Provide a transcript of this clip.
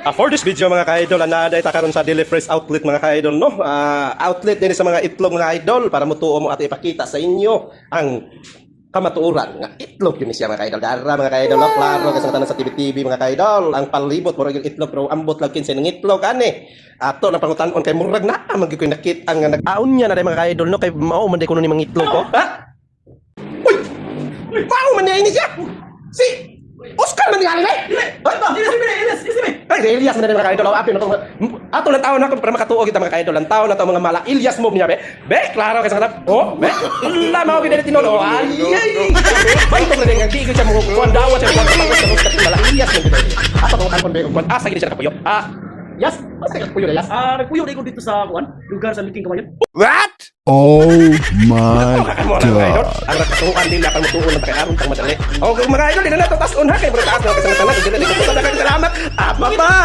For this video mga ka-idol, anaaday ta karon sa Deli Fresh Outlet mga ka-idol, no? Outlet din sa mga itlog mga idol para mutuo mo at ipakita sa inyo ang kamatuoran nga itlog yun siya mga ka-idol. Dara mga ka-idol, no? Klaro kasi tanan sa TV mga ka-idol. Ang palibot mo yung itlog pero ambot lang kinsa ng itlog ani. Ato na pangutan-on kay murag na magikoy nakit ang nag-aon niya na day mga ka-idol, no? Kay mao man day kuno ni mga itlog ko. Ha? Uy! Mao man niya ini siya. Si Oscar man niya ni. Ay, Elias man na mga ka-idol. Apin na ato lang taon na para makatuo kita mga ka-idol. Lang taon na to mga mala Elias mo niya be. Be, klaro kasi kanap. Oh, be. La mao gid tinolo. Ay. Ay, to na nga gigil siya mo kuan dawa siya sa mala Elias man gid. Ato tong kampon be kuan asa gid siya kapuyo. Yes, asa gid kapuyo Elias. Nagpuyo na ko dito sa kuan, lugar sa Liking Kawayan. What? Oh my god. Ang rakatuan din akan mutuon ng kay aron tang madali. Oh, mga idol din na to taas on ha kay bro taas na kasi tanan dili ko sa daghang salamat. Bye-bye.